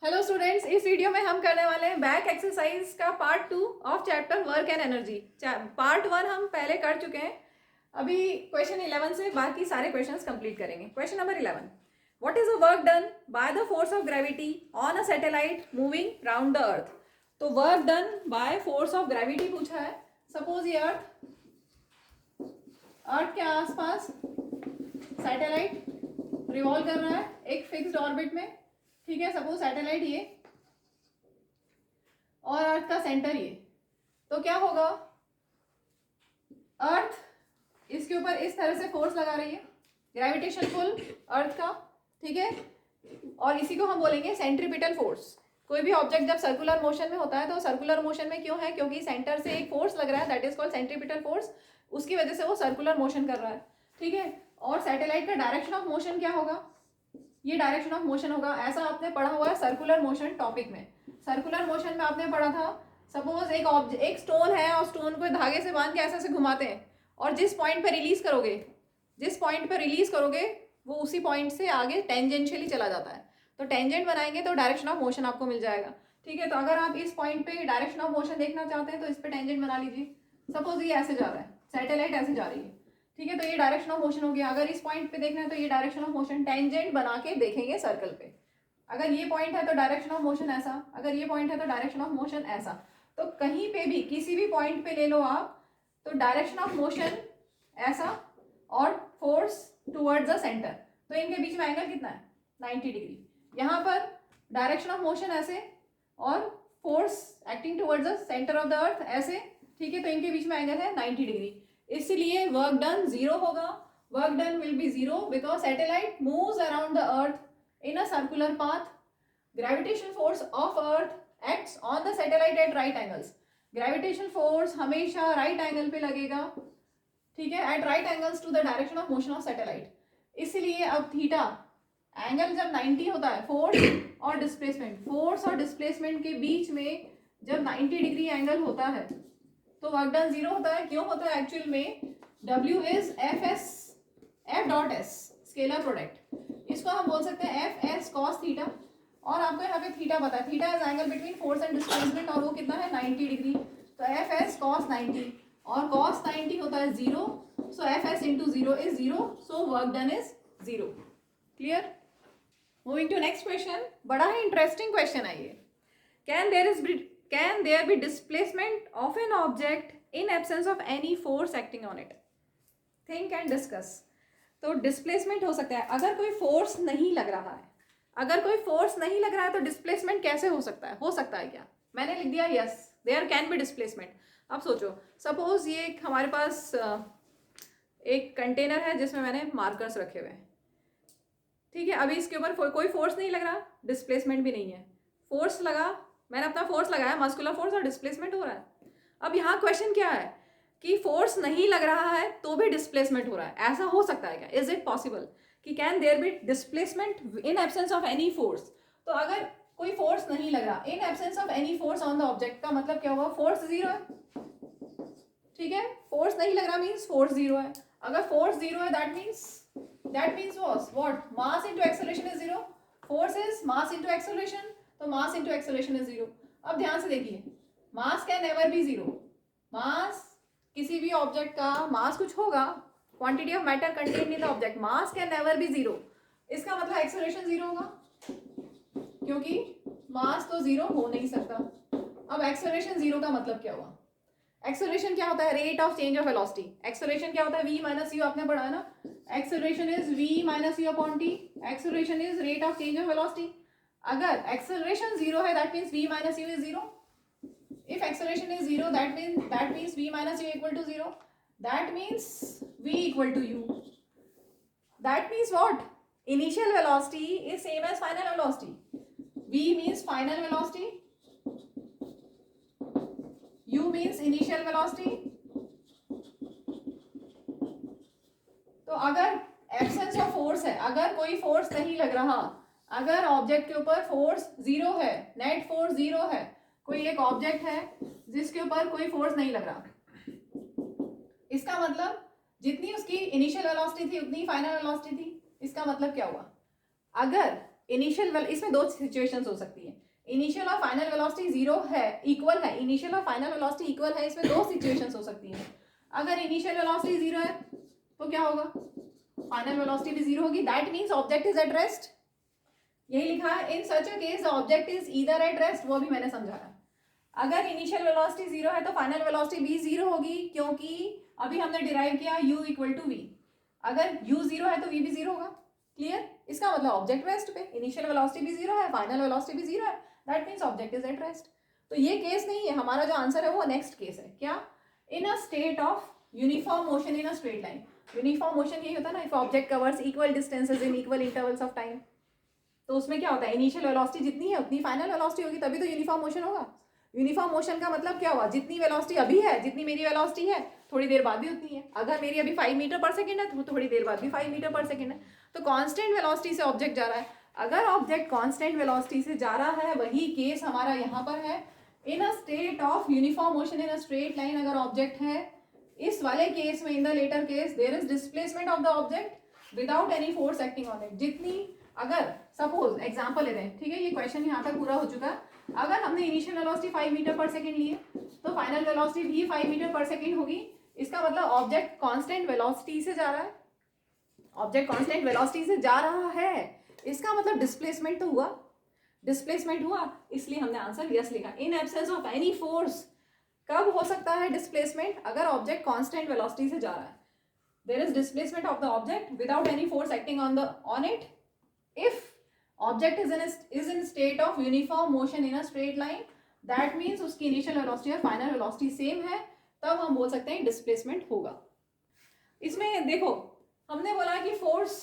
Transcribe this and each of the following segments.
Hello students, इस video में हम करने वाले हैं बैक एक्सरसाइज का part 2 of chapter work and energy. Part 1 हम पहले कर चुके हैं। अभी क्वेश्चन 11 से बाकी सारे क्वेश्चंस कंप्लीट करेंगे। Question number 11, what is the work done by the force of gravity on a satellite moving round the earth. तो work done by force of gravity पूछा है। सपोज ये अर्थ के आसपास सैटेलाइट रिवॉल्व कर रहा है एक फिक्स्ड ऑर्बिट में, ठीक है। सपोज सैटेलाइट ये और अर्थ का सेंटर ये, तो क्या होगा, अर्थ इसके ऊपर इस तरह से फोर्स लगा रही है, ग्रेविटेशन पुल अर्थ का, ठीक है। और इसी को हम बोलेंगे सेंट्रीपिटल फोर्स। कोई भी ऑब्जेक्ट जब सर्कुलर मोशन में होता है तो सर्कुलर मोशन में क्यों है, क्योंकि सेंटर से एक फोर्स लग रहा है, that is called centripetal force. उसकी वजह से वो सर्कुलर मोशन कर रहा है, ठीक है। और सैटेलाइट का डायरेक्शन ऑफ मोशन क्या होगा, ये डायरेक्शन ऑफ मोशन होगा। ऐसा आपने पढ़ा हुआ है सर्कुलर मोशन टॉपिक में। सर्कुलर मोशन में आपने पढ़ा था, सपोज एक स्टोन है और स्टोन को धागे से बांध के ऐसे ऐसे घुमाते हैं, और जिस पॉइंट पे रिलीज करोगे वो उसी पॉइंट से आगे टेंजेंशियली चला जाता है। तो टेंजेंट बनाएंगे तो डायरेक्शन ऑफ मोशन आपको मिल जाएगा, ठीक है। तो अगर आप इस पॉइंट पे डायरेक्शन ऑफ मोशन देखना चाहते हैं तो इस पे टेंजेंट बना लीजिए। सपोज ये ऐसे जा रहा है, सैटेलाइट ऐसे जा रही है, ठीक है। तो ये डायरेक्शन ऑफ मोशन हो गया। अगर इस पॉइंट पे देखना है तो ये डायरेक्शन ऑफ मोशन, टेंजेंट बना के देखेंगे सर्कल पे। अगर ये पॉइंट है तो डायरेक्शन ऑफ मोशन ऐसा, अगर ये पॉइंट है तो डायरेक्शन ऑफ मोशन ऐसा। तो कहीं पे भी किसी भी पॉइंट पे ले लो आप, तो डायरेक्शन ऑफ मोशन ऐसा और फोर्स टुवर्ड्स द सेंटर, तो इनके बीच में एंगल कितना है, 90 डिग्री। यहाँ पर डायरेक्शन ऑफ मोशन ऐसे और force acting towards the centre of the earth ऐसे, ठीक है। तो इनके बीच में एंगल है 90 डिग्री। इसलिए वर्क डन जीरो होगा। Work done will be zero because satellite moves around the earth in a circular path. Gravitation force of earth acts on the satellite at right angles. Gravitation force हमेशा right angle पे लगेगा, ठीक है, at right angles to the direction of motion of satellite. इसलिए अब theta angle जब 90 होता है, फोर्स और डिस्प्लेसमेंट के बीच में जब 90 डिग्री एंगल होता है तो वर्क डन जीरो होता है। क्यों होता है, एक्चुअल में W is F dot S scalar product. इसको हम बोल सकते हैं F S cos थीटा, और आपको यहाँ पे थीटा पता है, theta is angle between force and displacement, और वो कितना है 90 डिग्री। तो F S cos 90 और cos 90 होता है zero, so F S into zero is zero, so work done is zero. Clear? Moving to next question, बड़ा ही इंटरेस्टिंग क्वेश्चन है ये। Can there be displacement of an object in absence of any force acting on it? Think and discuss. तो displacement हो सकता है अगर कोई फोर्स नहीं लग रहा है। अगर कोई फोर्स नहीं लग रहा है तो डिस्प्लेसमेंट कैसे हो सकता है? हो सकता है क्या? मैंने लिख दिया yes, there can be displacement. अब सोचो, सपोज ये हमारे पास एक कंटेनर है जिसमें मैंने मार्कर्स रखे हुए हैं, ठीक है। अभी इसके ऊपर कोई फोर्स नहीं लग रहा, डिस्प्लेसमेंट भी नहीं है। फोर्स लगा, मैंने अपना फोर्स लगाया, मस्कुलर फोर्स, और डिस्प्लेसमेंट हो रहा है। अब यहाँ क्वेश्चन क्या है कि फोर्स नहीं लग रहा है तो भी डिस्प्लेसमेंट हो रहा है। ऐसा हो सकता है क्या? इज इट पॉसिबल कि can there be displacement in absence of any force? तो अगर कोई फोर्स नहीं लग रहा, in absence of any force on the object, का मतलब क्या हुआ, फोर्स जीरो है, ठीक है। फोर्स नहीं लग रहा मीन्स फोर्स जीरो है। अगर फोर्स जीरो है that means what, mass into acceleration is zero. Force is mass into acceleration, तो mass into acceleration is zero. अब ध्यान से देखिए, mass can never be zero. Mass किसी भी ऑब्जेक्ट का मास कुछ होगा, quantity of matter contained in the object, mass can never be zero. इसका मतलब एक्सेलरेशन जीरो होगा, क्योंकि मास तो जीरो हो नहीं सकता। अब एक्सेलरेशन जीरो का मतलब क्या हुआ? एक्सेलरेशन क्या होता है? Rate of change of velocity. Acceleration क्या होता है? v माइनस यू, आपने पढ़ा है ना। Acceleration is v minus you upon t। Acceleration is rate of change of velocity. अगर एक्सेलरेशन जीरो है that means v minus you is zero. If acceleration is zero, that means v minus u equal to zero. That means v equal to u. That means what? Initial velocity is same as final velocity. V means final velocity. U means initial velocity. तो अगर absence of force है, अगर कोई force नहीं लग रहा, अगर object के ऊपर फोर्स जीरो है, नेट फोर्स जीरो है, कोई एक ऑब्जेक्ट है जिसके ऊपर कोई फोर्स नहीं लग रहा, इसका मतलब जितनी उसकी इनिशियल वेलोसिटी थी उतनी फाइनल वेलोसिटी थी। इसका मतलब क्या हुआ? अगर इनिशियल, इसमें दो सिचुएशंस हो सकती है, इनिशियल और फाइनल वेलोसिटी जीरो है, इक्वल है, इनिशियल और फाइनल वेलोसिटी इक्वल है, इसमें दो सिचुएशंस हो सकती हैं। अगर इनिशियल वेलोसिटी जीरो है तो क्या होगा, फाइनल वेलोसिटी भी जीरो होगी, that means object is at rest. यही लिखा है, in such a case the object is either at rest, वो भी मैंने समझाया। अगर इनिशियल वेलोसिटी जीरो है तो फाइनल वेलोसिटी भी जीरो होगी, क्योंकि अभी हमने डिराइव किया u इक्वल टू वी, अगर u जीरो है तो v भी जीरो होगा। क्लियर, इसका मतलब ऑब्जेक्ट रेस्ट पे, इनिशियल वेलोसिटी भी जीरो है, फाइनल वेलोसिटी भी जीरो है, that means object is at rest. तो ये केस नहीं है, हमारा जो आंसर है वो नेक्स्ट केस है, क्या, in a state of uniform motion in a straight line. Uniform motion यही होता है ना, if object covers equal distances in equal intervals of time. तो उसमें क्या होता है, इनिशियल वेलोसिटी जितनी है उतनी फाइनल वेलोसिटी होगी, तभी तो यूनिफॉर्म मोशन होगा। यूनिफॉर्म मोशन का मतलब क्या हुआ, जितनी वेलोसिटी अभी है, जितनी मेरी वेलोसिटी है, थोड़ी देर बाद भी उतनी है। अगर मेरी अभी 5 मीटर पर सेकेंड है तो थोड़ी देर बाद भी 5 मीटर पर सेकेंड है। तो कांस्टेंट वेलोसिटी से ऑब्जेक्ट जा रहा है। अगर ऑब्जेक्ट कांस्टेंट वेलोसिटी से जा रहा है, वही केस हमारा यहाँ पर है, in a state of uniform motion in a straight line अगर ऑब्जेक्ट है, इस वाले केस में, in the latter case, there is displacement of the object without any force acting on it. जितनी, अगर सपोज एग्जांपल ले रहे हैं, ठीक है, ये क्वेश्चन यहाँ तक पूरा हो चुका है। अगर हमने इनिशियल वेलोसिटी 5 मीटर पर सेकेंड लिए तो फाइनल वेलोसिटी भी 5 मीटर पर सेकेंड होगी। इसका मतलब ऑब्जेक्ट कांस्टेंट वेलोसिटी से जा रहा है, ऑब्जेक्ट कांस्टेंट वेलोसिटी से जा रहा है, इसका मतलब डिस्प्लेसमेंट तो हुआ, डिस्प्लेसमेंट हुआ, इसलिए हमने आंसर यस लिखा। इन एब्सेंस ऑफ एनी फोर्स, कब हो सकता है डिस्प्लेसमेंट, अगर ऑब्जेक्ट कांस्टेंट वेलोसिटी से जा रहा है, there is displacement of the object without any force acting on it if object is in state of uniform motion in a straight line, that means उसकी initial velocity और final velocity same है, तब हम बोल सकते हैं displacement होगा। इसमें देखो, हमने बोला कि फोर्स,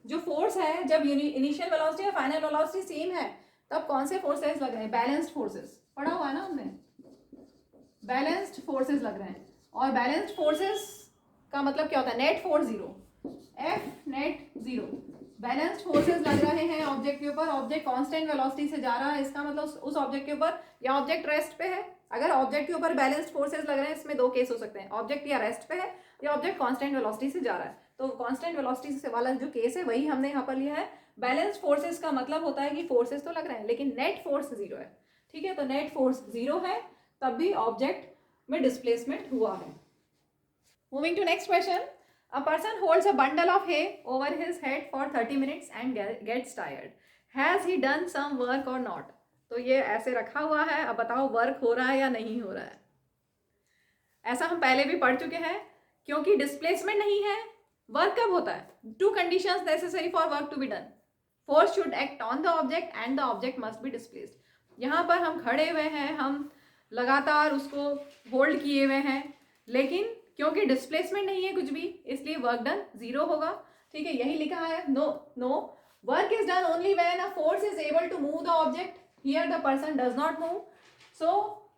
जो फोर्स है, जब इनिशियल वेलोसिटी और फाइनल वेलोसिटी सेम है, तब कौन से फोर्सेस लग रहे हैं, बैलेंस्ड फोर्सेस, पढ़ा हुआ है ना हमने, बैलेंस्ड फोर्सेस लग रहे हैं। और बैलेंस्ड फोर्सेस का मतलब क्या होता है, net force zero, F net zero, balanced forces लग रहे हैं ऑब्जेक्ट के ऊपर, ऑब्जेक्ट कांस्टेंट वेलोसिटी से जा रहा है, इसका मतलब उस ऑब्जेक्ट के ऊपर, या ऑब्जेक्ट रेस्ट पे है। अगर ऑब्जेक्ट के ऊपर बैलेंस्ड फोर्सेस लग रहे हैं, इसमें दो केस हो सकते हैं, ऑब्जेक्ट या रेस्ट पे है या ऑब्जेक्ट कांस्टेंट वेलोसिटी से जा रहा है। तो कांस्टेंट वेलोसिटी से वाला जो केस है वही हमने यहाँ पर लिया है। बैलेंस्ड फोर्सेस का मतलब होता है कि फोर्सेस तो लग रहे हैं लेकिन नेट फोर्स जीरो है, ठीक है, तो नेट फोर्स जीरो है, तब भी ऑब्जेक्ट में डिस्प्लेसमेंट हुआ है। Moving to next question, a person holds a bundle of hay over his head for 30 minutes and gets tired. Has he done some work or not? तो ये ऐसे रखा हुआ है, अब बताओ वर्क हो रहा है या नहीं हो रहा है। ऐसा हम पहले भी पढ़ चुके हैं, क्योंकि डिस्प्लेसमेंट नहीं है, वर्क कब होता है, two conditions necessary for work to be done, force should act on the object and the object must be displaced. यहाँ पर हम खड़े हुए हैं, हम लगातार उसको होल्ड किए हुए हैं, लेकिन क्योंकि डिस्प्लेसमेंट नहीं है कुछ भी, इसलिए वर्क डन जीरो होगा। ठीक है, यही लिखा है, no work is done only when a force is able to move the object, here the person does not move, so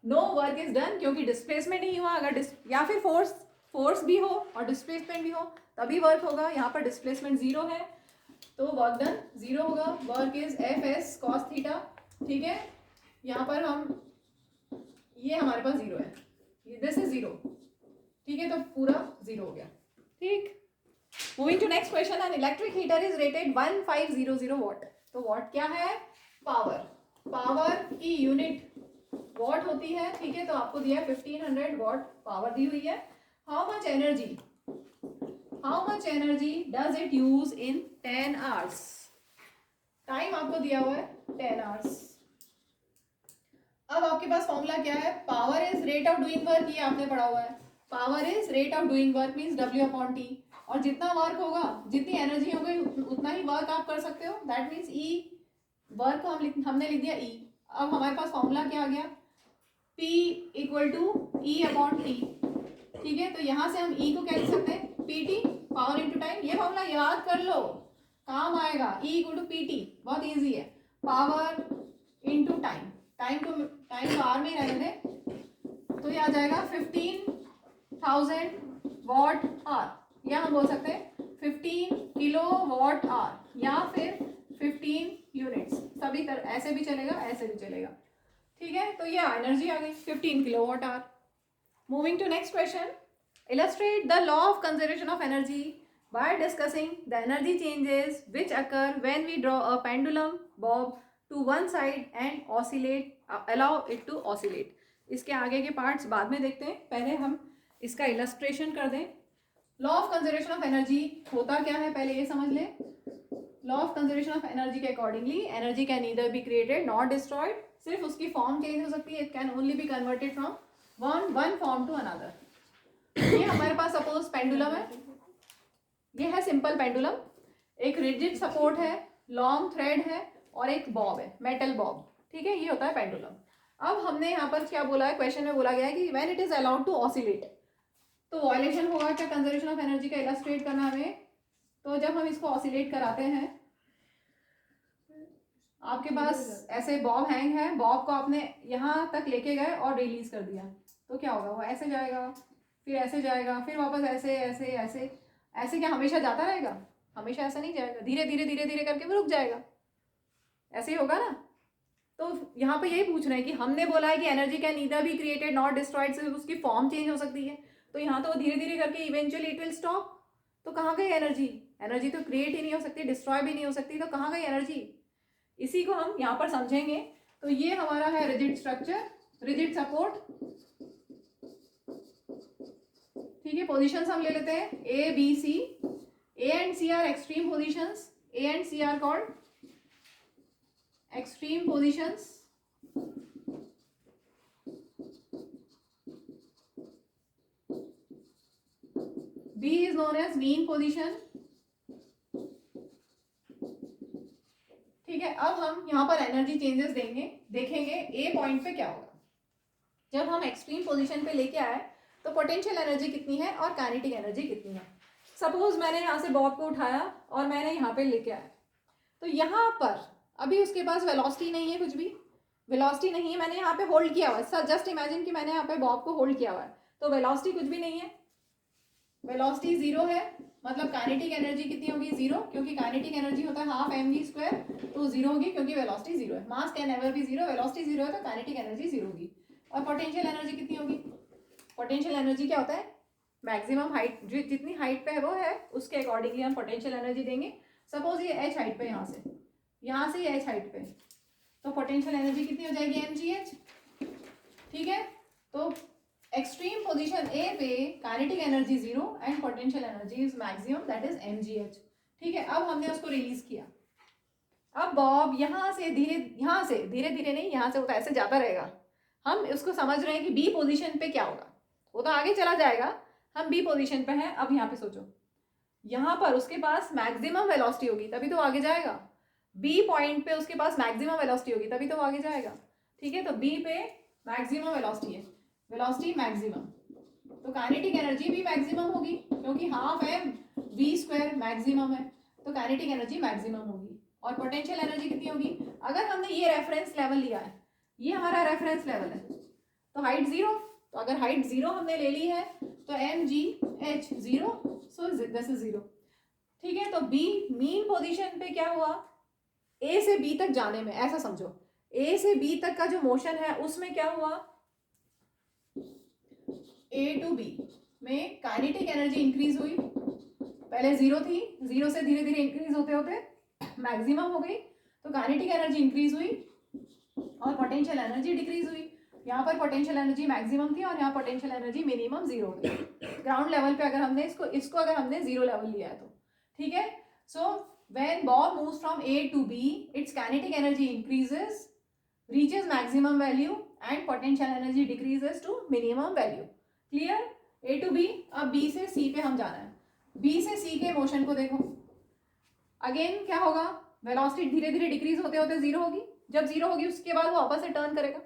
no work is done, क्योंकि डिस्प्लेसमेंट नहीं हुआ। अगर या फिर फोर्स भी हो और डिस्प्लेसमेंट भी हो तभी वर्क होगा, यहाँ पर डिस्प्लेसमेंट जीरो है तो वर्क डन जीरो होगा। Work is F S cos theta, ठीक है, यहाँ पर हम, ये हमारे पास जीरो है, दिस इज जीरो, ठीक है, तो पूरा जीरो हो गया। ठीक, moving to next question, an electric heater is rated 1500 watt. तो वॉट क्या है, पावर, पावर की यूनिट वॉट होती है, ठीक है, तो आपको दिया है 1500 वॉट पावर दी हुई है। How much energy does it use in 10 hours, time आपको दिया हुआ है 10 आवर्स। अब आपके पास फॉर्मूला क्या है, power is rate of doing work, ये आपने पढ़ा हुआ है, power is rate of doing work means W/T, और जितना वर्क होगा, जितनी एनर्जी होगी उतना ही वर्क आप कर सकते हो, दैट मीन्स E, वर्क को हमने लिख दिया E। अब हमारे पास फॉर्मूला क्या आ गया, P = E/T, ठीक है, तो यहाँ से हम E को क्या लिख सकते हैं, PT, पावर इंटू टाइम। ये फॉर्मूला याद कर लो, काम आएगा, E = PT, बहुत ईजी है, पावर इंटू टाइम, टाइम को आर में रहने दें, तो ये आ जाएगा 15,000 वॉट आवर, या हम बोल सकते हैं 15 किलो वॉट आवर, या फिर 15 यूनिट्स, सभी तरह, ऐसे भी चलेगा ऐसे भी चलेगा, ठीक है, तो ये एनर्जी आ गई 15 kilowatt hour. Moving to next question, illustrate the law of conservation of energy by discussing the energy changes which occur when we draw a pendulum bob to one side and oscillate, allow it to oscillate. इसके आगे के parts बाद में देखते हैं, पहले हम इसका इलस्ट्रेशन कर दें. Law of conservation of energy होता क्या है पहले ये समझ लें. Law of conservation of energy के accordingly energy can neither be created not destroyed. सिर्फ उसकी फॉर्म चेंज हो सकती है. It can only be converted from one form to another. ये हमारे पास सपोज पेंडुलम है, ये है सिंपल पेंडुलम. एक रिजिड सपोर्ट है, लॉन्ग थ्रेड है और एक बॉब है, मेटल बॉब. ठीक है, ये होता है पेंडुलम. अब हमने यहाँ पर क्या बोला है, क्वेश्चन में बोला गया है कि when it is allowed to oscillate, तो वॉयलेशन होगा क्या कंजर्वेशन ऑफ एनर्जी का इलस्ट्रेट करना हमें. तो जब हम इसको ऑसिलेट कराते हैं, आपके पास ऐसे बॉब हैंग है, बॉब को आपने यहाँ तक लेके गए और रिलीज कर दिया, तो क्या होगा, वो ऐसे जाएगा, फिर ऐसे जाएगा, फिर वापस ऐसे ऐसे ऐसे ऐसे. क्या हमेशा जाता रहेगा? हमेशा ऐसा नहीं जाएगा, धीरे धीरे धीरे धीरे करके वो रुक जाएगा. ऐसे ही होगा ना. तो यहाँ पे यही पूछ रहे हैं कि हमने बोला है कि energy can neither be created not destroyed, से उसकी फॉर्म चेंज हो सकती है. तो यहाँ तो वो धीरे धीरे करके इवेंचुअली इट विल स्टॉप. तो कहाँ गई एनर्जी? एनर्जी तो क्रिएट ही नहीं हो सकती, डिस्ट्रॉय भी नहीं हो सकती, तो कहाँ गई एनर्जी? इसी को हम यहाँ पर समझेंगे. तो ये हमारा है रिजिड स्ट्रक्चर, रिजिड सपोर्ट. ठीक है, पोजिशंस हम ले लेते हैं A B C. A and C are extreme positions. A and C are called extreme positions. B is known as mean position. ठीक है, अब हम यहाँ पर एनर्जी चेंजेस देखेंगे ए पॉइंट पे क्या होगा. जब हम एक्सट्रीम पोजीशन पे लेके आए तो पोटेंशियल एनर्जी कितनी है और काइनेटिक एनर्जी कितनी है. सपोज मैंने यहाँ से बॉब को उठाया और मैंने यहाँ पे लेके आया, तो यहाँ पर अभी उसके पास वेलोसिटी नहीं है, कुछ भी वेलोसिटी नहीं है. मैंने यहाँ पे होल्ड किया हुआ है. सर जस्ट इमेजिन कि मैंने यहाँ पे बॉब को होल्ड किया हुआ है, तो वेलोसिटी कुछ भी नहीं है, वेलोसिटी जीरो है. मतलब काइनेटिक एनर्जी कितनी होगी? जीरो, क्योंकि काइनेटिक एनर्जी होता है हाफ mv स्क्वायर, तो जीरो होगी क्योंकि वेलोसिटी जीरो है. मास can never be zero, velocity zero है तो काइनेटिक एनर्जी जीरो होगी. और पोटेंशियल एनर्जी कितनी होगी? पोटेंशियल एनर्जी क्या होता है? मैक्सिमम हाइट, जितनी हाइट पे है वो है, उसके अकॉर्डिंगली हम पोटेंशियल एनर्जी देंगे. सपोज ये h हाइट पे, यहाँ से h हाइट पे, तो पोटेंशियल एनर्जी कितनी हो जाएगी? mgh. ठीक है, तो एक्सट्रीम पोजीशन ए पे kinetic energy zero and potential energy is maximum, that is mgh. ठीक है, अब हमने उसको रिलीज किया. अब बॉब यहाँ से धीरे धीरे नहीं, यहाँ से वो तो ऐसे जाता रहेगा. हम उसको समझ रहे हैं कि बी पोजीशन पे क्या होगा, वो तो आगे चला जाएगा. हम बी पोजीशन पे हैं. अब यहाँ पे सोचो, यहाँ पर उसके पास मैक्सिमम वेलोसिटी होगी तभी तो आगे जाएगा. बी पॉइंट पे उसके पास मैक्सिमम वेलोसिटी होगी तभी तो आगे जाएगा. ठीक है, तो बी पे मैक्सिमम वेलोसिटी है, वेलोसिटी मैक्सिमम, तो काइनेटिक एनर्जी भी मैक्सिमम होगी क्योंकि half M V square maximum है, तो काइनेटिक एनर्जी मैक्सिमम होगी. और पोटेंशियल एनर्जी कितनी होगी? अगर हमने ये रेफरेंस लेवल लिया है, ये हमारा रेफरेंस लेवल है, तो हाइट जीरो, तो अगर हाइट जीरो हमने ले ली है तो mgh zero, so this is zero. ठीक है, तो बी मीन पोजीशन पे क्या हुआ? ए से बी तक जाने में, ऐसा समझो, ए से बी तक का जो मोशन है उसमें क्या हुआ? ए टू बी में काइनेटिक एनर्जी इंक्रीज हुई. पहले जीरो थी, जीरो से धीरे धीरे इंक्रीज होते होते मैक्सिमम हो गई, तो काइनेटिक एनर्जी इंक्रीज हुई और पोटेंशियल एनर्जी डिक्रीज हुई. यहाँ पर पोटेंशियल एनर्जी मैक्सिमम थी और यहाँ पोटेंशियल एनर्जी मिनिमम जीरो हो गई. ग्राउंड लेवल पे अगर हमने इसको अगर हमने जीरो लेवल लिया है तो. ठीक है, सो when ball moves from A to B, its kinetic energy increases, reaches maximum value and potential energy decreases to minimum value. Clear? A to B. अब B से C पे हम जाना है. B से C के मोशन को देखो, अगेन क्या होगा? वेलोसिटी धीरे धीरे डिक्रीज होते होते जीरो होगी. जब जीरो होगी उसके बाद वो वापस से टर्न करेगा.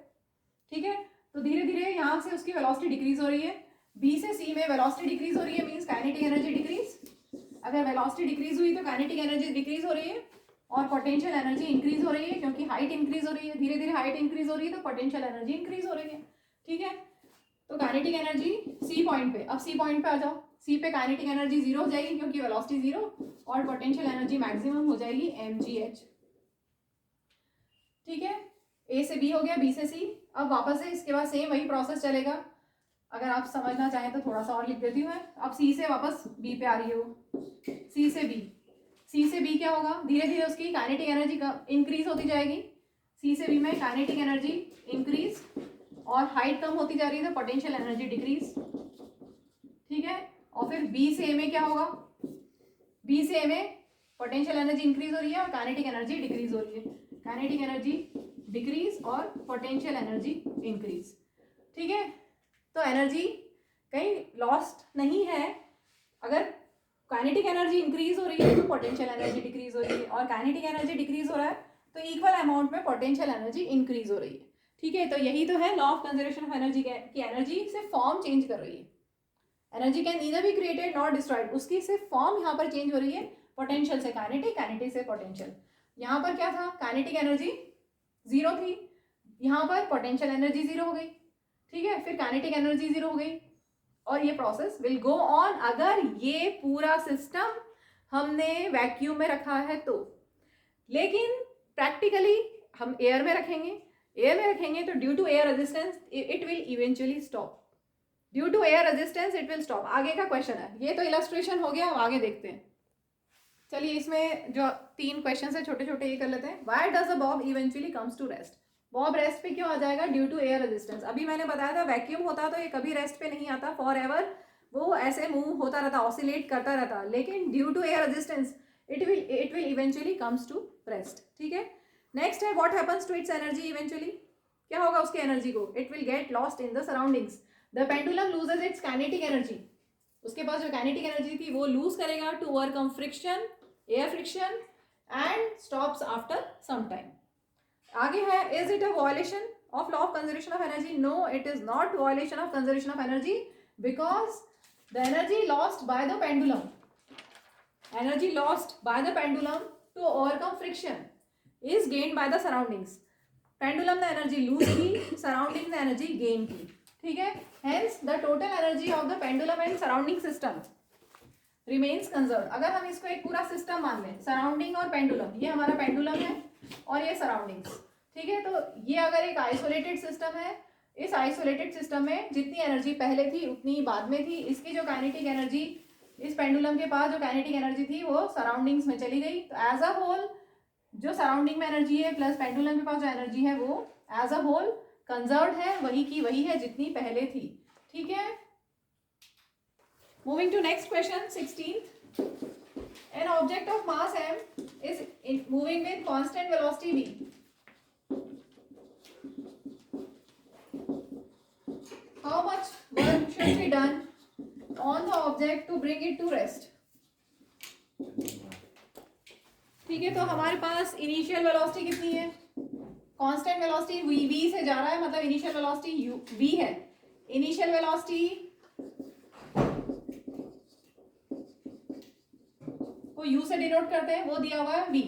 ठीक है, तो धीरे धीरे यहाँ से उसकी वेलोसिटी डिक्रीज हो रही है. B से C में वेलोसिटी डिक्रीज हो रही है, मीन्स काइनेटिक एनर्जी डिक्रीज. अगर वेलोसिटी डिक्रीज हुई तो काइनेटिक एनर्जी डिक्रीज हो रही है और पोटेंशियल एनर्जी इंक्रीज हो रही है क्योंकि हाइट इंक्रीज हो रही है. धीरे धीरे हाइट इंक्रीज हो रही है तो पोटेंशियल एनर्जी इंक्रीज हो रही है. ठीक है, तो काइनेटिक एनर्जी सी पॉइंट पे, अब सी पॉइंट पे आ जाओ. सी पे काइनेटिक एनर्जी जीरो हो जाएगी क्योंकि वेलोसिटी जीरो, और पोटेंशियल एनर्जी मैक्सिमम हो जाएगी mgh. ठीक है, ए से बी हो गया, बी से सी. अब वापस से इसके बाद सेम वही प्रोसेस चलेगा. अगर आप समझना चाहें तो थोड़ा सा और लिख देती हूँ मैं. अब सी से वापस बी पे आ रही हो, सी से बी, सी से बी क्या होगा, धीरे धीरे उसकी काइनेटिक एनर्जी इंक्रीज होती जाएगी, सी से बी में काइनेटिक एनर्जी इंक्रीज, और हाइट कम होती जा रही है तो पोटेंशियल एनर्जी डिक्रीज, ठीक है। और फिर बी से ए में क्या होगा, बी से ए में पोटेंशियल एनर्जी इंक्रीज हो रही है और काइनेटिक एनर्जी डिक्रीज हो रही है, काइनेटिक एनर्जी डिक्रीज और पोटेंशियल एनर्जी इंक्रीज, ठीक है। तो एनर्जी कहीं लॉस्ट नहीं है, अगर काइनेटिक एनर्जी इंक्रीज हो रही है तो पोटेंशियल एनर्जी डिक्रीज हो रही है, और काइनेटिक एनर्जी डिक्रीज हो रहा है तो इक्वल अमाउंट में पोटेंशियल एनर्जी इंक्रीज हो रही है, ठीक है। तो यही तो है law of conservation of energy की एनर्जी से फॉर्म चेंज कर रही है, energy can neither be created not destroyed, उसकी सिर्फ फॉर्म यहाँ पर चेंज हो रही है, पोटेंशियल से काइनेटिक, काइनेटिक से पोटेंशियल। यहाँ पर क्या था, काइनेटिक एनर्जी जीरो थी, यहाँ पर पोटेंशियल एनर्जी जीरो हो गई, ठीक है, फिर काइनेटिक एनर्जी जीरो हो गई, और ये प्रोसेस विल गो ऑन अगर ये पूरा सिस्टम हमने वैक्यूम में रखा है तो। लेकिन प्रैक्टिकली हम एयर में रखेंगे, एयर में रखेंगे तो due to air resistance it will eventually stop, due to air resistance it will stop. आगे का क्वेश्चन है, ये तो इलस्ट्रेशन हो गया, अब आगे देखते हैं। चलिए इसमें जो 3 क्वेश्चन है छोटे छोटे ये कर लेते हैं। Why does a bob eventually comes to rest, bob rest पे क्यों आ जाएगा, ड्यू टू एयर रेजिस्टेंस। अभी मैंने बताया था वैक्यूम होता तो ये कभी रेस्ट पे नहीं आता, फॉर एवर वो ऐसे मूव होता रहता, ऑसिलेट करता रहता, लेकिन due to air resistance it will eventually comes to rest, ठीक है। नेक्स्ट है what happens to its energy eventually, क्या होगा उसकी एनर्जी को, it will get lost in the surroundings, the pendulum loses its kinetic energy, उसके पास जो काइनेटिक एनर्जी थी वो लूज करेगा to overcome friction, air friction, and stops after some time. आगे है is it a violation of law of conservation of energy, no it is not violation of conservation of energy, because the energy lost by the pendulum, energy lost by the pendulum to overcome friction is gained by the surroundings, pendulum ने energy lose की, surrounding ने energy gain की, ठीक है। Hence the total energy of the pendulum and surrounding system remains conserve. अगर हम इसको एक पूरा सिस्टम मान लें, सराउंडिंग और पेंडुलम, ये हमारा पेंडुलम है और ये सराउंडिंग्स, ठीक है। तो ये अगर एक आइसोलेटेड सिस्टम है, इस आइसोलेटेड सिस्टम में जितनी एनर्जी पहले थी उतनी बाद में थी, इसकी जो काइनेटिक एनर्जी, इस पेंडुलम के पास जो काइनेटिक एनर्जी थी वो सराउंडिंग्स में चली गई, तो एज अ होल जो सराउंडिंग में एनर्जी है प्लस पेंडुलम के पास जो एनर्जी है वो एज अ होल कंजर्व्ड है, वही की वही है जितनी पहले थी, ठीक है। Moving to next question 16th, an object of mass m is moving with constant velocity v, how much work should be done on the object to bring it to rest, ठीक है। तो हमारे पास इनिशियल वेलोसिटी कितनी है, constant velocity v से जा रहा है, मतलब इनिशियल वेलोसिटी v है, इनिशियल वेलोसिटी को u से डिनोट करते हैं, वो दिया हुआ है v,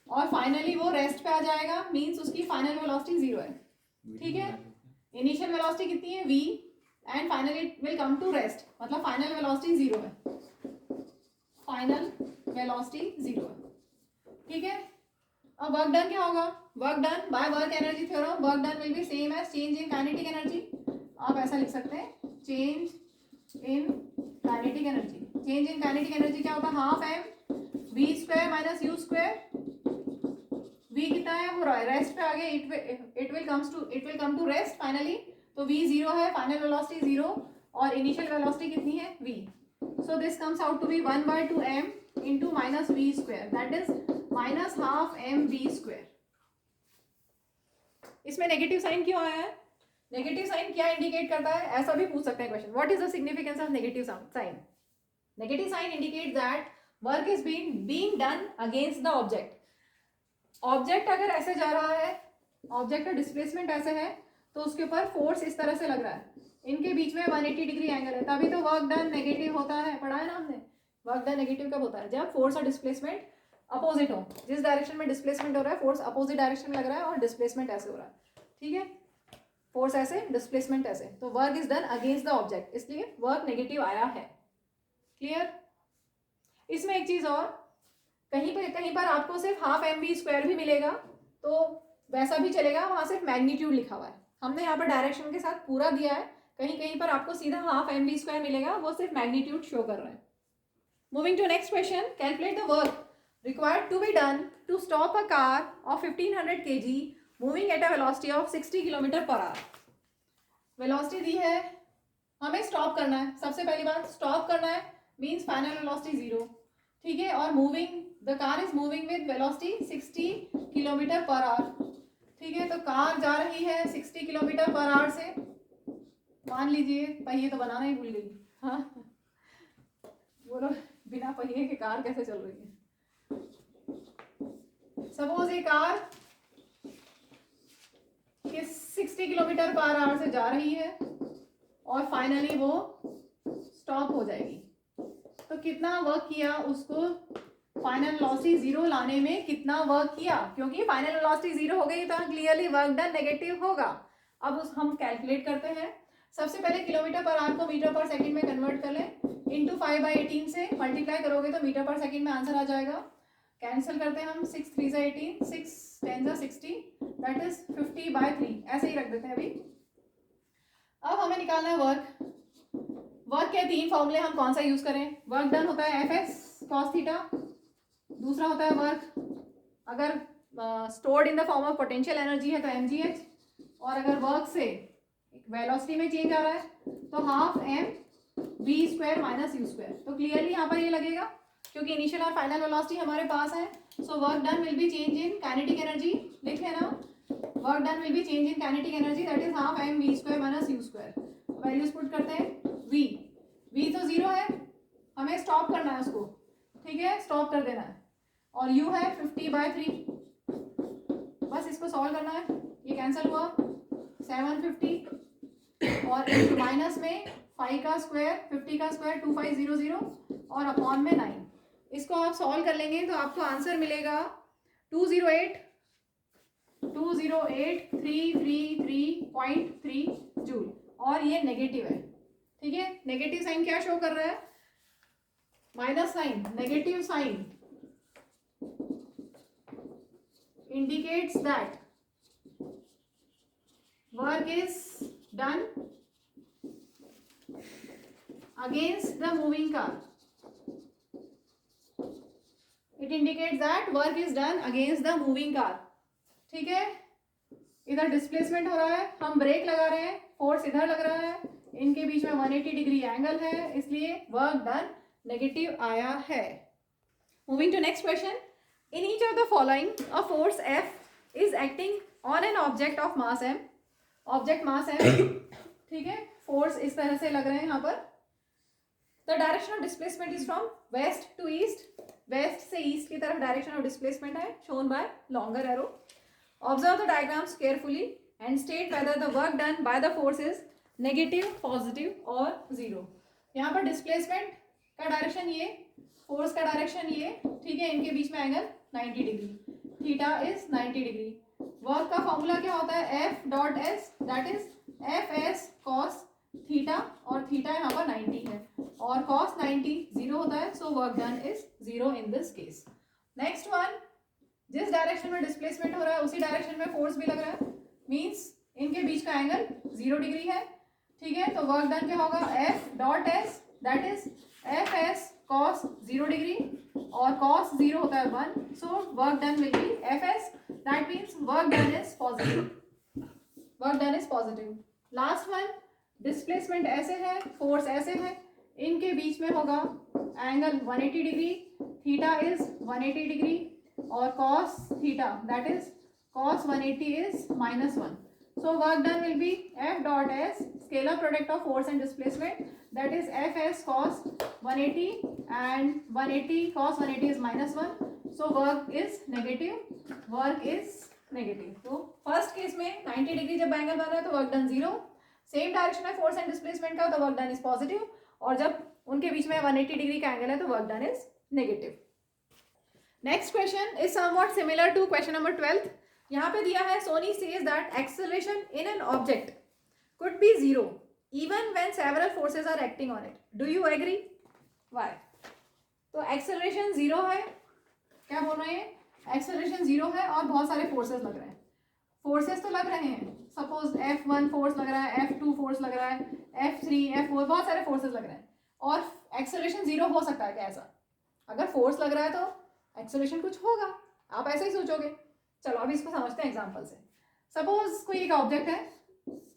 और फाइनली वो रेस्ट पे आ जाएगा, मींस उसकी फाइनल वेलोसिटी 0 है, ठीक है। इनिशियल वेलोसिटी कितनी है v and finally it will come to rest, मतलब फाइनल वेलोसिटी 0 है, फाइनल वेलोसिटी 0 है, ठीक है। अब वर्क डन क्या होगा, work done by work energy theorem, work done will be same as change in kinetic energy, आप ऐसा लिख सकते हैं change in kinetic energy, change in kinetic energy क्या होता है, half m v square minus u square, v कितना है वो रेस्ट पे आ गया, it will come to rest finally, तो v 0 है, फाइनल वेलोसिटी 0 और इनिशियल वेलोसिटी कितनी है v, so this comes out to be 1/2m into minus v square, that is minus half mv square। इसमें नेगेटिव साइन क्यों आया है, negative sign क्या इंडिकेट करता है, ऐसा भी पूछ सकते हैं question, what is the significance of negative sign, negative sign indicate that work is being done against the object, object अगर ऐसे जा रहा है, ऑब्जेक्ट का डिस्प्लेसमेंट ऐसे है तो उसके ऊपर फोर्स इस तरह से लग रहा है, इनके बीच में 180 डिग्री एंगल है, तभी तो वर्क डन नेगेटिव होता है, पढ़ा है ना हमने, वर्क डन नेगेटिव कब होता है, जब फोर्स और डिस्प्लेसमेंट अपोजिट हो, जिस डायरेक्शन में डिस्प्लेसमेंट हो रहा है फोर्स अपोजिट डायरेक्शन में लग रहा है और डिस्प्लेसमेंट ऐसे हो रहा है, ठीक है, फोर्स ऐसे डिस्प्लेसमेंट ऐसे, तो work is done against the object, इसलिए वर्क नेगेटिव आया है, क्लियर। इसमें एक चीज और, कहीं पर आपको सिर्फ हाफ mv स्क्वायर भी मिलेगा तो वैसा भी चलेगा, वहां सिर्फ मैग्नीट्यूड लिखा हुआ है, हमने यहाँ पर डायरेक्शन के साथ पूरा दिया है, कहीं पर आपको सीधा हाफ mv स्क्वायर मिलेगा, वो सिर्फ मैग्नीट्यूड शो कर रहा है। Moving to next question, calculate the work required to be done to stop a car of 1500 kg moving at a velocity of 60 km per hour. Velocity दी है, हमें stop करना है. सबसे पहली बात स्टॉप करना है मीन्स फाइनल वेलोसिटी 0, ठीक है. और moving, the car is moving with velocity 60 kilometre per hour, ठीक है. तो कार जा रही है 60 किलोमीटर पर आवर से. मान लीजिए पहिए तो बनाना ही भूल गई. हाँ बोलो, बिना पहिए के कार कैसे चल रही है. सपोज ये कार 60 किलोमीटर पर आवर से जा रही है और फाइनली वो स्टॉप हो जाएगी. तो कितना वर्क किया उसको फाइनल वेलोसिटी 0 लाने में, कितना वर्क किया, क्योंकि फाइनल वेलोसिटी 0 हो गई तो क्लियरली वर्क डन नेगेटिव होगा. अब उस हम कैलकुलेट करते हैं. सबसे पहले किलोमीटर पर आवर को मीटर पर सेकंड में कन्वर्ट कर लें. इंटू 5/18 से मल्टीप्लाई करोगे तो मीटर पर सेकंड में आंसर आ जाएगा. कैंसिल करते हैं हम. 6 3 18, 6 10 60, दैट इज 50/3. ऐसे ही रख देते हैं अभी. अब हमें निकालना है वर्क. वर्क के 3 फॉर्मूले हम कौन सा यूज करें. वर्क डन होता है Fs cos थीटा. दूसरा होता है वर्क अगर stored in the form of potential energy है तो mgh. और अगर वर्क से वेलोसिटी में चेंज आ रहा है तो हाफ mv² माइनस u². तो क्लियरली यहाँ पर ये लगेगा क्योंकि इनिशियल और फाइनल वेलोसिटी हमारे पास है. सो work done will B change in kinetic energy. लिखे ना, work done will B change in kinetic energy, that is half mv² minus u². Values put करते हैं. v तो 0 है, हमें स्टॉप करना है उसको, ठीक है, स्टॉप कर देना है. और u है 50/3. बस इसको सॉल्व करना है. ये कैंसिल हुआ 750 और माइनस में 5 का स्क्वायर 50 का स्क्वायर 2500 और अपॉन में 9. इसको आप सॉल्व कर लेंगे तो आपको आंसर मिलेगा 208,333.3 जूल. और ये नेगेटिव है, ठीक है. नेगेटिव साइन क्या शो कर रहा है, minus sign. Negative sign indicates that work is done against the moving car. It indicates that work is done against the moving car. ठीक है. इधर डिस्प्लेसमेंट हो रहा है, हम ब्रेक लगा रहे हैं, फोर्स इधर लग रहा है, इनके बीच में 180 डिग्री एंगल है, इसलिए वर्क डन नेगेटिव आया है. Moving to next question. In each of the following, a force F is acting on an object of mass m. Object mass m, ठीक है. फोर्स इस तरह से लग रहे हैं यहाँ पर. The direction of displacement is from west to east. West से ईस्ट की तरफ डायरेक्शन ऑफ डिस्प्लेसमेंट है, shown by longer arrow. Observe the diagrams carefully and state whether the work done by the force is negative, positive or 0. यहाँ पर displacement का direction ये, force का direction ये, ठीक है. इनके बीच में angle 90 degree, theta is 90 degree. Work का फॉर्मूला क्या होता है, F.S, that is Fs cos theta, और थीटा यहाँ पर 90 है और cos 90 0 होता है. सो work done is 0 in this case. Next one, जिस डायरेक्शन में डिस्प्लेसमेंट हो रहा है उसी डायरेक्शन में फोर्स भी लग रहा है, मीन्स इनके बीच का एंगल 0 डिग्री है, ठीक है. तो वर्क डन क्या होगा, F.S that is Fs cos 0 degree और cos 0 होता है 1. सो work done will B Fs, that means work done is positive. Work done is positive. Last one, displacement ऐसे है, फोर्स ऐसे है, इनके बीच में होगा angle 180 degree, theta is 180 degree और cos theta that is cos 180 is -1. So work done will be F.S, scalar product of force and displacement, that is Fs cos 180 and 180 cos 180 is -1. So work is negative. Work is negative. तो first case में 90 degree जब angle बन रहा है तो work done 0. Same direction में force and displacement का तो वर्क डन इज पॉजिटिव, और जब उनके बीच में 180 डिग्री का एंगल है तो work done is negative. Next question is somewhat similar to question number 12. यहाँ पे दिया है, Soni says that acceleration in an object could be 0 even when several forces are acting on it. Do you agree? Why? तो acceleration 0 है, क्या बोल रहे हैं, एक्सेलरेशन 0 है और बहुत सारे फोर्सेस लग रहे हैं. फोर्सेस तो लग रहे हैं, सपोज F1 फोर्स लग रहा है, F2 फोर्स लग रहा है, F3 F4 बहुत सारे फोर्सेस लग रहे हैं, और एक्सेलरेशन 0 हो सकता है क्या ऐसा? अगर फोर्स लग रहा है तो एक्सेलरेशन कुछ होगा, आप ऐसे ही सोचोगे। चलो अब इसको समझते हैं एग्जाम्पल से। सपोज कोई एक ऑब्जेक्ट है,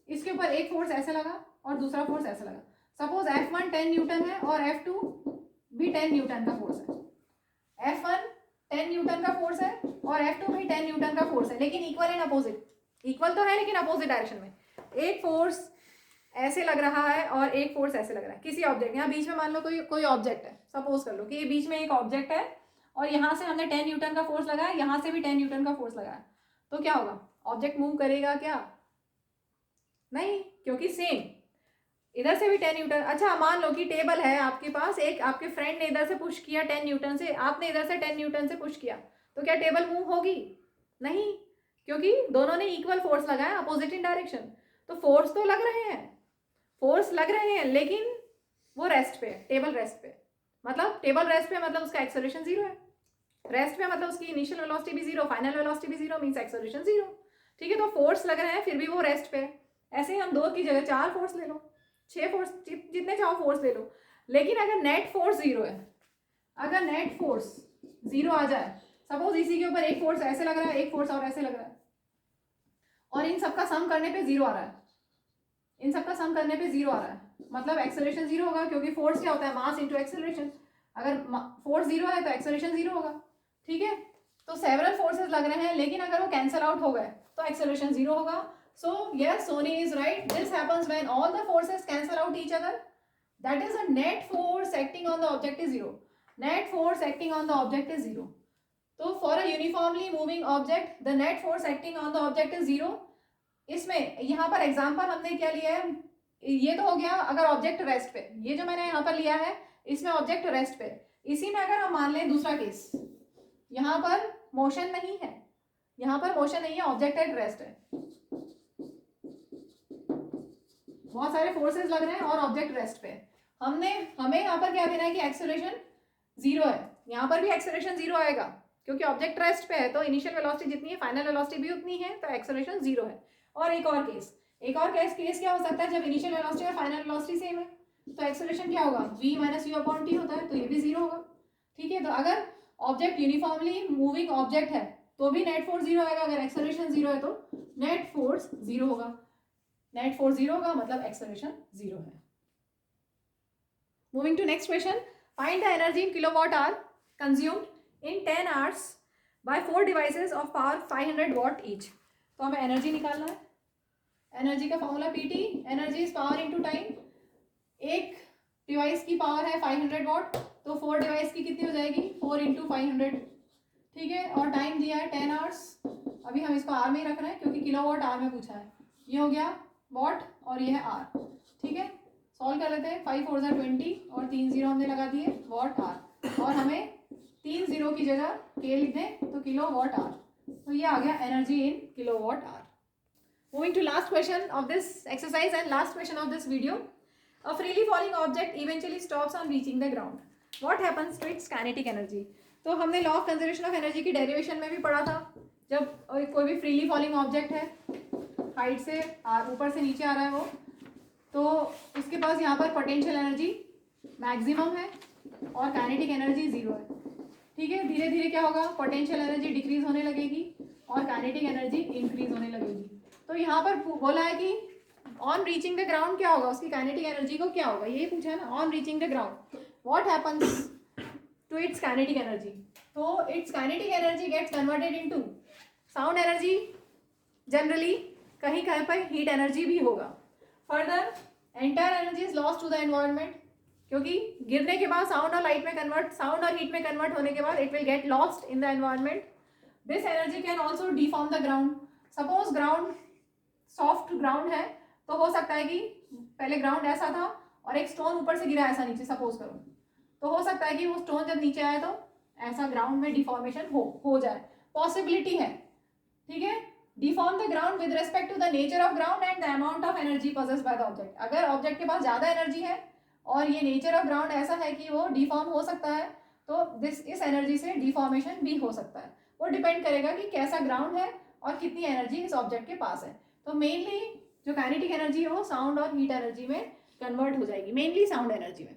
इसके ऊपर एक फोर्स ऐसे लगा और दूसरा फोर्स ऐसे लगा। सपोज F1 10 न्यूटन है और F2 भी 10 न्यूटन का फोर्स है। F1 10 न्यूटन का फोर्स है और F2 भी 10 न्यूटन का फोर्स है, लेकिन इक्वल एंड अपोजिट। इक्वल तो है लेकिन अपोजिट डायरेक्शन में। एक फोर्स ऐसे लग रहा है और एक फोर्स ऐसे लग रहा है किसी ऑब्जेक्ट। यहाँ बीच में मान लो कोई ऑब्जेक्ट है, सपोज कर लो कि ये बीच में एक ऑब्जेक्ट है और यहाँ से हमने 10 न्यूटन का फोर्स लगाया, यहाँ से भी 10 न्यूटन का फोर्स लगाया, तो क्या होगा? ऑब्जेक्ट मूव करेगा क्या? नहीं, क्योंकि सेम। इधर से भी 10 न्यूटन। अच्छा मान लो कि टेबल है आपके पास, एक आपके फ्रेंड ने इधर से पुश किया 10 न्यूटन से, आपने इधर से 10 न्यूटन से पुश किया, तो क्या टेबल मूव होगी? नहीं, क्योंकि दोनों ने इक्वल फोर्स लगाया अपोजिट इन डायरेक्शन। तो फोर्स तो लग रहे हैं, फोर्स लग रहे हैं, लेकिन वो रेस्ट पे, टेबल रेस्ट पे। मतलब टेबल रेस्ट पे मतलब उसका एक्सेलरेशन जीरो है। रेस्ट पे मतलब उसकी इनिशियल वेलोसिटी भी जीरो, फाइनल वेलोसिटी भी जीरो, मींस एक्सेलरेशन जीरो। ठीक है, तो फोर्स लग रहे हैं फिर भी वो रेस्ट पे। ऐसे ही हम 2 की जगह 4 फोर्स ले लो, 6 फोर्स, जितने चाहो फोर्स ले लो, लेकिन अगर नेट फोर्स जीरो है, अगर नेट फोर्स जीरो आ जाए, सपोज इसी के ऊपर एक फोर्स ऐसे लग रहा है, एक फोर्स और ऐसे लग रहा है, और इन सबका सम करने पे जीरो आ रहा है, इन सबका सम करने पे जीरो आ रहा है, मतलब एक्सेलरेशन जीरो होगा, क्योंकि फोर्स क्या होता है? Mass into acceleration. अगर फोर्स जीरो है तो एक्सेलरेशन जीरो होगा। ठीक है, तो सेवरल फोर्सेस लग रहे हैं, लेकिन अगर वो कैंसल आउट हो गए तो एक्सेलरेशन जीरो होगा। So yes, Soni is right, this happens when all the forces cancel out each other, that is a net force acting on the object is zero. Net force acting on the object is zero. तो for a uniformly moving object the net force acting on the object is zero. इसमें यहाँ पर example हमने क्या लिया है? ये तो हो गया अगर ऑब्जेक्ट रेस्ट पे, ये जो मैंने यहाँ पर लिया है इसमें ऑब्जेक्ट रेस्ट पे। इसी में अगर हम मान लें दूसरा केस, यहाँ पर मोशन नहीं है, यहाँ पर मोशन नहीं है, ऑब्जेक्ट एट रेस्ट है, बहुत सारे फोर्सेस लग रहे हैं और ऑब्जेक्ट रेस्ट पे। हमें यहाँ पर क्या देना है कि एक्सेलरेशन जीरो है। यहाँ पर भी एक्सेलरेशन जीरो आएगा, क्योंकि ऑब्जेक्ट रेस्ट पे है, तो इनिशियल वेलोसिटी जितनी है फाइनल वेलोसिटी भी उतनी है, तो एक्सेलरेशन जीरो है। और एक और केस क्या हो सकता है? जब इनिशियल वेलोसिटी और फाइनल वेलोसिटी सेम है, तो एक्सेलरेशन क्या होगा? v minus you upon T होता है, तो ये भी जीरो होगा। ठीक है, तो अगर ऑब्जेक्ट यूनिफॉर्मली मूविंग ऑब्जेक्ट है तो भी नेट फोर्स जीरो आएगा, अगर एक्सेलरेशन जीरो है तो नेट फोर्स जीरो होगा। नेट फोर्स जीरो होगा मतलब एक्सेलरेशन जीरो है। Moving to next question, find the energy in kilowatt hour consumed in 10 hours by 4 devices of power 500 watt each। तो हमें एनर्जी निकालना है। एनर्जी का formula PT, energy is power into time. एक device की power है 500 वाट, तो 4 डिवाइस की कितनी हो जाएगी? 4 इंटू 500। ठीक है, और टाइम दिया है 10 hours। अभी हम इसको आर में ही रख रहे हैं क्योंकि किलोवाट आवर में पूछा है। ये हो गया वाट और ये है आर। ठीक है, सॉल्व कर लेते हैं। 5 4 20 और 3 जीरो हमने लगा दिए, वाट आर, और हमें 3 जीरो की जगह के लिख दें तो किलो वाट आवर। तो ये आ गया energy in kilowatt hour. Moving to last question of this exercise and last question of this video. A freely falling object eventually stops on reaching the ground. What happens to its kinetic energy? तो हमने law of conservation of energy की derivation में भी पढ़ा था। जब कोई भी फ्रीली फॉलिंग ऑब्जेक्ट है, हाइट से ऊपर से नीचे आ रहा है वो, तो उसके पास यहाँ पर पोटेंशियल एनर्जी मैक्सिमम है और काइनेटिक एनर्जी जीरो है। ठीक है, धीरे धीरे क्या होगा? पोटेंशियल एनर्जी डिक्रीज होने लगेगी और काइनेटिक एनर्जी इंक्रीज होने लगेगी। तो यहाँ पर बोला है कि ऑन रीचिंग द ग्राउंड क्या होगा? उसकी काइनेटिक एनर्जी को क्या होगा, यही पूछा है ना। On reaching the ground what happens to its kinetic energy? तो its kinetic energy gets converted into sound energy. Generally कहीं कहीं पर हीट एनर्जी भी होगा। Further entire energy is lost to the environment, क्योंकि गिरने के बाद साउंड और हीट में कन्वर्ट होने के बाद it will get lost in the environment. This energy can also deform the ground. Suppose ground soft ground है, तो हो सकता है कि पहले ग्राउंड ऐसा था और एक स्टोन ऊपर से गिरा ऐसा नीचे, सपोज करो, तो हो सकता है कि वो स्टोन जब नीचे आए तो ऐसा ग्राउंड में डिफॉर्मेशन हो जाए, पॉसिबिलिटी है। ठीक है, deform the ground with respect to the nature of ground and the amount of energy possessed by the object. अगर ऑब्जेक्ट के पास ज्यादा एनर्जी है और ये नेचर ऑफ ग्राउंड ऐसा है कि वो डिफॉर्म हो सकता है, तो इस एनर्जी से डिफॉर्मेशन भी हो सकता है। वो डिपेंड करेगा कि कैसा ग्राउंड है और कितनी एनर्जी इस ऑब्जेक्ट के पास है। तो मेनली जो काइनेटिक एनर्जी है वो साउंड और हीट एनर्जी में कन्वर्ट हो जाएगी, मेनली साउंड एनर्जी में।